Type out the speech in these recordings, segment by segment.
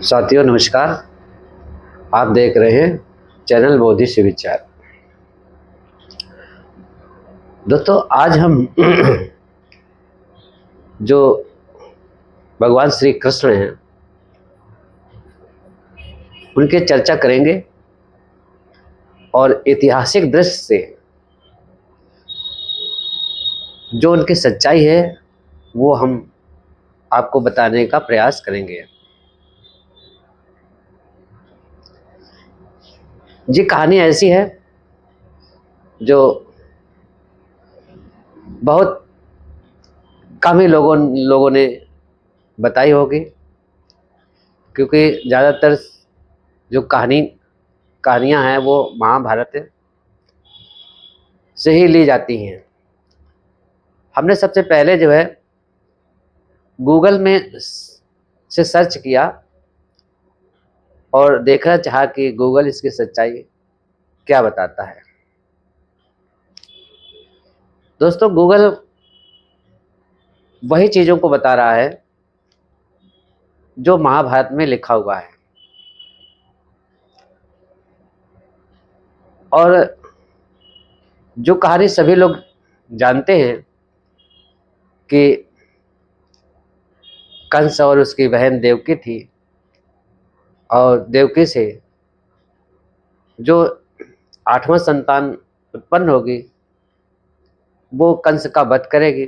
साथियों नमस्कार। आप देख रहे हैं चैनल बोधि से विचार। दोस्तों आज हम जो भगवान श्री कृष्ण हैं उनके चर्चा करेंगे और ऐतिहासिक दृष्टि से जो उनकी सच्चाई है वो हम आपको बताने का प्रयास करेंगे। ये कहानी ऐसी है जो बहुत कम ही लोगों ने बताई होगी, क्योंकि ज़्यादातर जो कहानियाँ हैं वो महाभारत से ही ली जाती हैं। हमने सबसे पहले जो है गूगल में से सर्च किया और देखना चाहा कि गूगल इसकी सच्चाई क्या बताता है। दोस्तों गूगल वही चीज़ों को बता रहा है जो महाभारत में लिखा हुआ है, और जो कहानी सभी लोग जानते हैं कि कंस और उसकी बहन देवकी थी, और देवकी से जो 8वां संतान उत्पन्न होगी वो कंस का वध करेगी।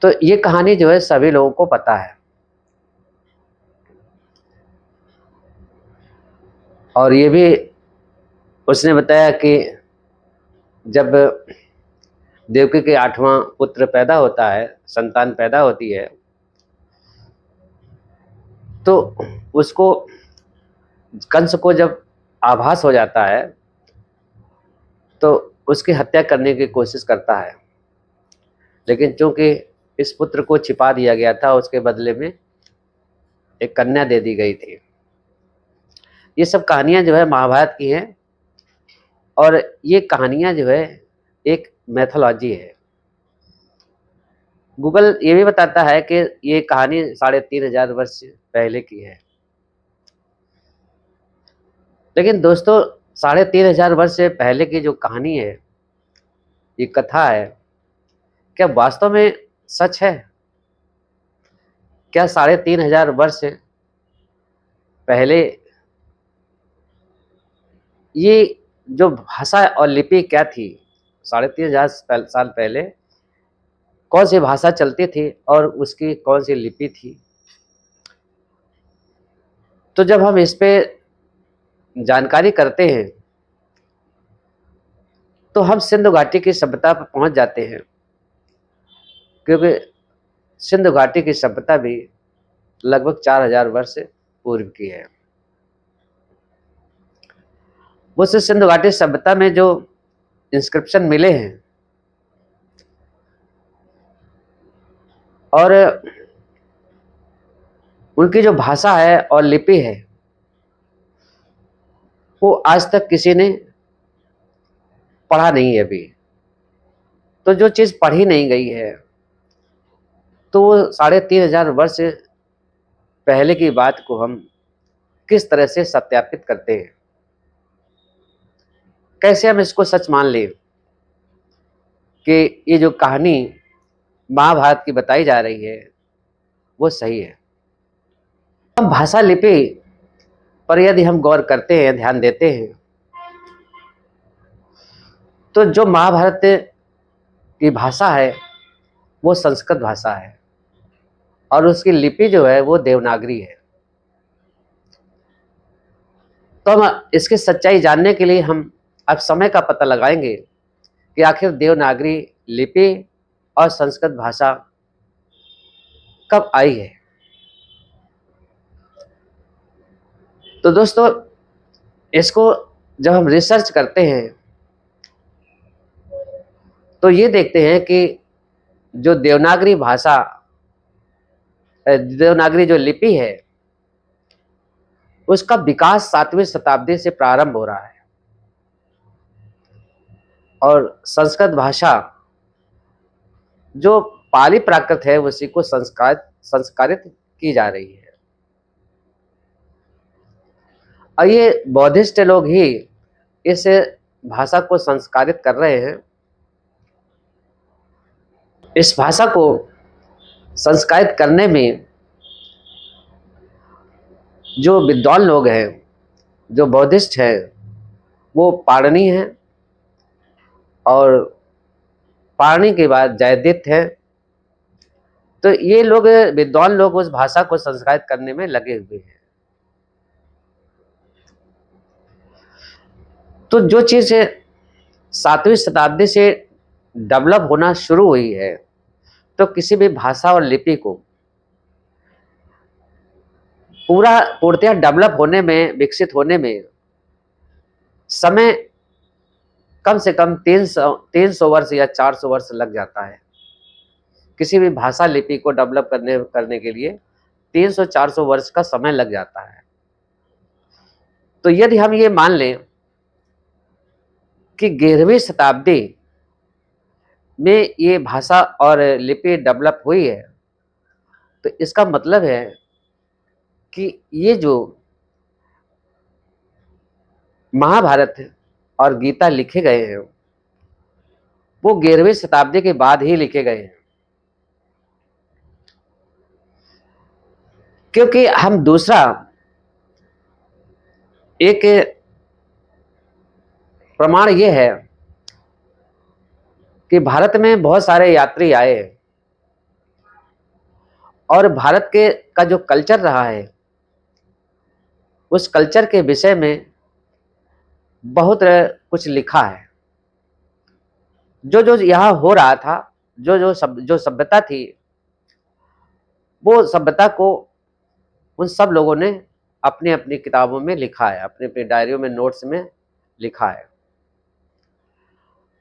तो ये कहानी जो है सभी लोगों को पता है, और ये भी उसने बताया कि जब देवकी के 8वां पुत्र पैदा होता है, संतान पैदा होती है, तो उसको कंस को जब आभास हो जाता है तो उसकी हत्या करने की कोशिश करता है, लेकिन चूंकि इस पुत्र को छिपा दिया गया था, उसके बदले में एक कन्या दे दी गई थी। ये सब कहानियां जो है महाभारत की हैं, और ये कहानियां जो है एक मैथोलॉजी है। गूगल ये भी बताता है कि ये कहानी 3500 वर्ष पहले की है, लेकिन दोस्तों 3500 वर्ष से पहले की जो कहानी है, ये कथा है, क्या वास्तव में सच है? क्या 3500 वर्ष पहले ये जो भाषा और लिपि क्या थी? 3500 साल पहले कौन सी भाषा चलती थी और उसकी कौन सी लिपि थी? तो जब हम इस पे जानकारी करते हैं तो हम सिंधु घाटी की सभ्यता पर पहुंच जाते हैं, क्योंकि सिंधु घाटी की सभ्यता भी लगभग 4000 वर्ष पूर्व की है। उस सिंधु घाटी सभ्यता में जो इंस्क्रिप्शन मिले हैं और उनकी जो भाषा है और लिपि है वो आज तक किसी ने पढ़ा नहीं है अभी। तो जो चीज़ पढ़ी नहीं गई है तो वो 3500 वर्ष पहले की बात को हम किस तरह से सत्यापित करते हैं? कैसे हम इसको सच मान लें कि ये जो कहानी महाभारत की बताई जा रही है वो सही है? हम भाषा लिपि पर यदि हम गौर करते हैं, ध्यान देते हैं, तो जो महाभारत की भाषा है वो संस्कृत भाषा है, और उसकी लिपि जो है वो देवनागरी है। तो हम इसकी सच्चाई जानने के लिए हम अब समय का पता लगाएंगे कि आखिर देवनागरी लिपि और संस्कृत भाषा कब आई है। तो दोस्तों इसको जब हम रिसर्च करते हैं तो ये देखते हैं कि जो देवनागरी भाषा, देवनागरी जो लिपि है उसका विकास 7वीं शताब्दी से प्रारंभ हो रहा है, और संस्कृत भाषा जो पाली प्राकृत है उसी को संस्कारित की जा रही है। और ये बौद्धिस्ट लोग ही इस भाषा को संस्कारित कर रहे हैं। इस भाषा को संस्कारित करने में जो विद्वान लोग हैं, जो बौद्धिस्ट हैं, वो पाणिनि हैं, और पाणिनि के बाद जयतीर्थ हैं। तो ये लोग, विद्वान लोग, उस भाषा को संस्कारित करने में लगे हुए हैं। तो जो चीज 7वीं शताब्दी से डेवलप होना शुरू हुई है, तो किसी भी भाषा और लिपि को पूर्णतः डेवलप होने में, विकसित होने में समय कम से कम 300 वर्ष या 400 वर्ष लग जाता है। किसी भी भाषा लिपि को डेवलप करने के लिए 300-400 वर्ष का समय लग जाता है। तो यदि हम ये मान लें कि 11वीं शताब्दी में ये भाषा और लिपि डेवलप हुई है, तो इसका मतलब है कि ये जो महाभारत और गीता लिखे गए हैं, वो 11वीं शताब्दी के बाद ही लिखे गए हैं। क्योंकि हम दूसरा एक प्रमाण ये है कि भारत में बहुत सारे यात्री आए, और भारत के का जो कल्चर रहा है, उस कल्चर के विषय में बहुत कुछ लिखा है। जो जो यहाँ हो रहा था, जो सभ्यता थी, वो सभ्यता को उन सब लोगों ने अपनी अपनी किताबों में लिखा है, अपनी अपनी डायरियों में, नोट्स में लिखा है।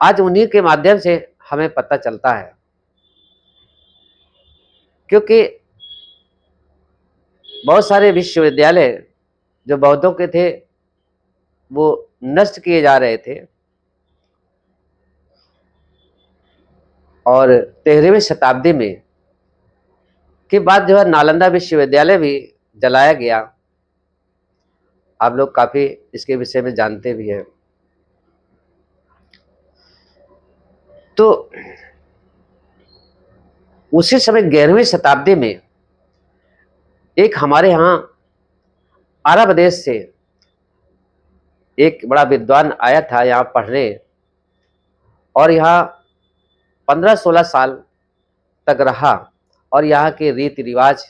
आज उन्हीं के माध्यम से हमें पता चलता है, क्योंकि बहुत सारे विश्वविद्यालय जो बौद्धों के थे, वो नष्ट किए जा रहे थे, और 13वीं शताब्दी में के बाद जो है नालंदा विश्वविद्यालय भी जलाया गया। आप लोग काफी इसके विषय में जानते भी हैं। तो उसी समय 11वीं शताब्दी में एक हमारे यहाँ अरब देश से एक बड़ा विद्वान आया था यहाँ पढ़ने, और यहाँ 15-16 साल तक रहा, और यहाँ के रीति रिवाज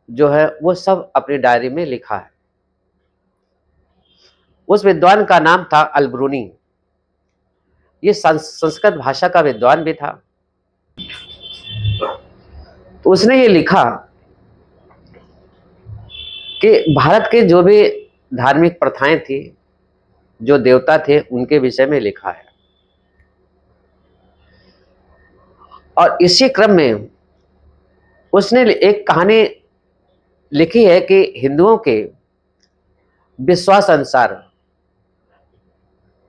जो है वो सब अपनी डायरी में लिखा है। उस विद्वान का नाम था अल-बिरूनी। ये संस्कृत भाषा का विद्वान भी था। तो उसने ये लिखा कि भारत के जो भी धार्मिक प्रथाएं थी, जो देवता थे, उनके विषय में लिखा है। और इसी क्रम में उसने एक कहानी लिखी है कि हिंदुओं के विश्वास अनुसार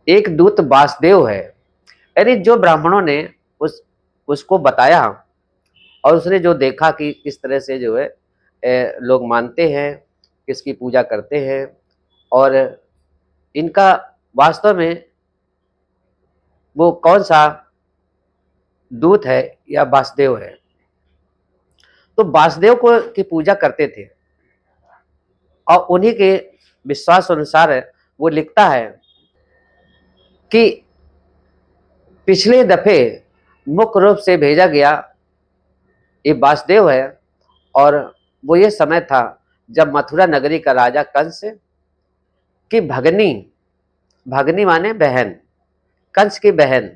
एक दूत वासुदेव है, यानी जो ब्राह्मणों ने उसको बताया, और उसने जो देखा कि किस तरह से जो है लोग मानते हैं, किसकी पूजा करते हैं, और इनका वास्तव में वो कौन सा दूत है या वासुदेव है। तो वासुदेव को की पूजा करते थे, और उन्हीं के विश्वास अनुसार वो लिखता है कि पिछले दफे मुख्य रूप से भेजा गया ये वासुदेव है, और वो ये समय था जब मथुरा नगरी का राजा कंस की भगनी, भगनी माने बहन, कंस की बहन,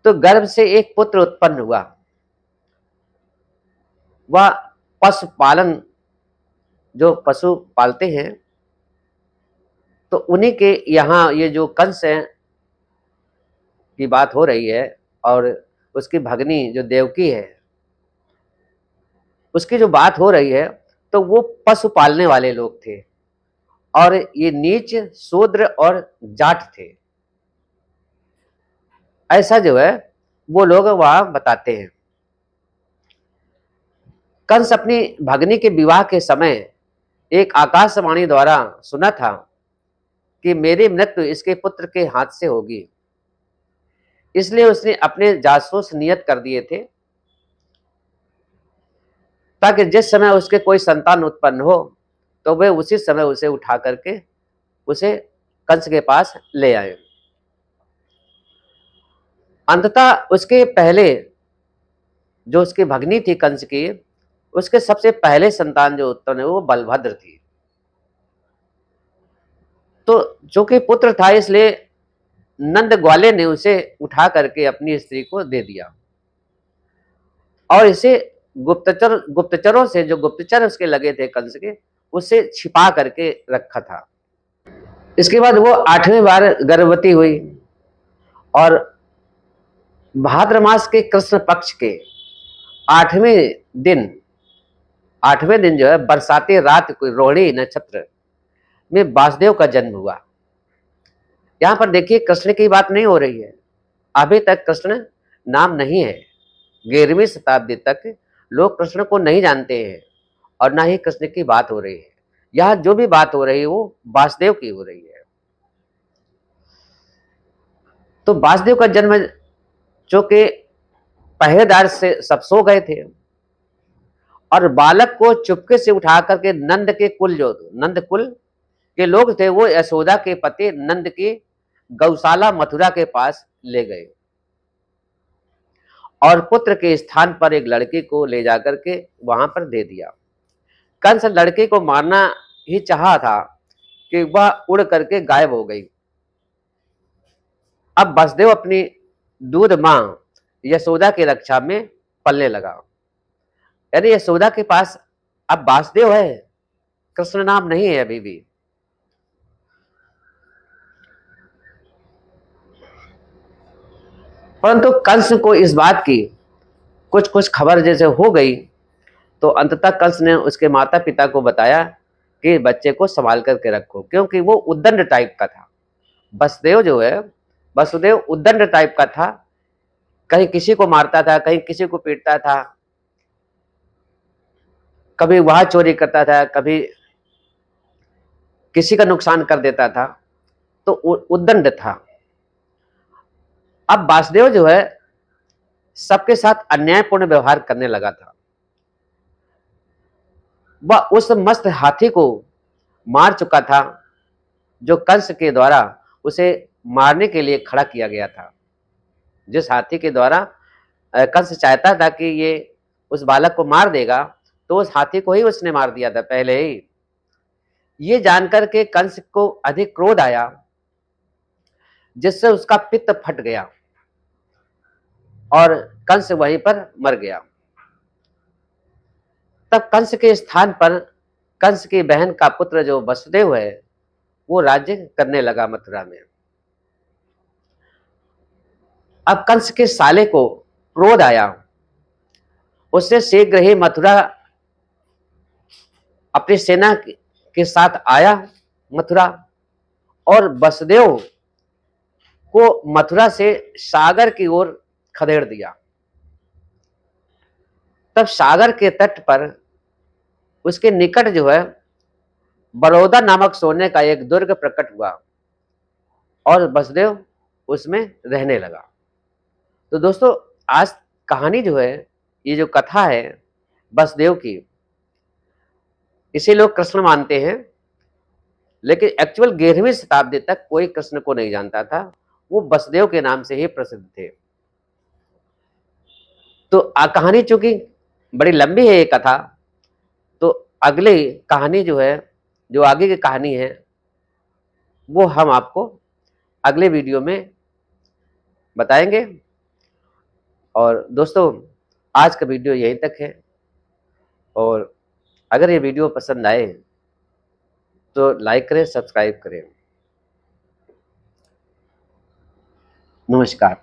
तो गर्भ से एक पुत्र उत्पन्न हुआ। वह पशुपालन, जो पशु पालते हैं, तो उन्हीं के यहाँ ये जो कंस है की बात हो रही है, और उसकी भगनी जो देवकी है, उसकी जो बात हो रही है, तो वो पशु पालने वाले लोग थे, और ये नीच, शूद्र और जाट थे। ऐसा जो है वो लोग वहां बताते हैं। कंस अपनी भगनी के विवाह के समय एक आकाशवाणी द्वारा सुना था कि मेरी मृत्यु इसके पुत्र के हाथ से होगी, इसलिए उसने अपने जासूस नियत कर दिए थे ताकि जिस समय उसके कोई संतान उत्पन्न हो तो वे उसी समय उसे उठा करके उसे कंस के पास ले आए। अंततः उसके पहले जो उसकी भगनी थी कंस की, उसके सबसे पहले संतान जो उत्पन्न हुए वो बलभद्र थी। तो जो कि पुत्र था, इसलिए नंद ग्वाले ने उसे उठा करके अपनी स्त्री को दे दिया और इसे गुप्तचरों से, जो गुप्तचर उसके लगे थे कंस के, उसे छिपा करके रखा था। इसके बाद वो 8वें बार गर्भवती हुई और भाद्र मास के कृष्ण पक्ष के 8वें दिन 8वें दिन जो है बरसाती रात को रोहिणी नक्षत्र में वासुदेव का जन्म हुआ। यहां पर देखिए कृष्ण की बात नहीं हो रही है, अभी तक कृष्ण नाम नहीं है। 11वीं शताब्दी तक लोग कृष्ण को नहीं जानते हैं और ना ही कृष्ण की बात हो रही है। यह जो भी बात हो रही है वो वासुदेव की हो रही है। तो वासुदेव का जन्म, जो कि पहरेदार से सब सो गए थे और बालक को चुपके से उठा करके नंद के कुल, जो नंद कुल के लोग थे, वो यशोदा के पति नंद की गौशाला मथुरा के पास ले गए और पुत्र के स्थान पर एक लड़की को ले जाकर के वहां पर दे दिया। कंस लड़के को मारना ही चाहा था कि वह उड़ करके गायब हो गई। अब वसुदेव अपनी दूध मां यशोदा की रक्षा में पलने लगा। यानी यशोदा के पास अब वासुदेव है, कृष्ण नाम नहीं है अभी भी। परंतु कंस को इस बात की कुछ कुछ खबर जैसे हो गई, तो अंततः कंस ने उसके माता पिता को बताया कि बच्चे को संभाल करके रखो, क्योंकि वो उद्दंड टाइप का था। वसुदेव जो है, वसुदेव उद्दंड टाइप का था, कहीं किसी को मारता था, कहीं किसी को पीटता था, कभी वह चोरी करता था, कभी किसी का नुकसान कर देता था, तो उद्दंड था। अब वासुदेव जो है सबके साथ अन्यायपूर्ण व्यवहार करने लगा था। वह उस मस्त हाथी को मार चुका था जो कंस के द्वारा उसे मारने के लिए खड़ा किया गया था। जिस हाथी के द्वारा कंस चाहता था कि ये उस बालक को मार देगा, तो उस हाथी को ही उसने मार दिया था पहले ही। ये जानकर के कंस को अधिक क्रोध आया, जिससे उसका पित्त फट गया और कंस वहीं पर मर गया। तब कंस के स्थान पर कंस की बहन का पुत्र जो वसुदेव है, वो राज्य करने लगा मथुरा में। अब कंस के साले को क्रोध आया, उसने शीघ्र ही मथुरा अपनी सेना के साथ आया मथुरा, और वसुदेव को मथुरा से सागर की ओर खदेड़ दिया। तब सागर के तट पर उसके निकट जो है बड़ौदा नामक सोने का एक दुर्ग प्रकट हुआ और वसुदेव उसमें रहने लगा। तो दोस्तों, आज कहानी जो है, ये जो कथा है वसुदेव की, इसे लोग कृष्ण मानते हैं, लेकिन एक्चुअल 11वीं शताब्दी तक कोई कृष्ण को नहीं जानता था, वो वसुदेव के नाम से ही प्रसिद्ध थे। तो कहानी चूंकि बड़ी लंबी है ये कथा, तो अगली कहानी जो है, जो आगे की कहानी है, वो हम आपको अगले वीडियो में बताएंगे। और दोस्तों, आज का वीडियो यहीं तक है, और अगर ये वीडियो पसंद आए तो लाइक करें, सब्सक्राइब करें। नमस्कार।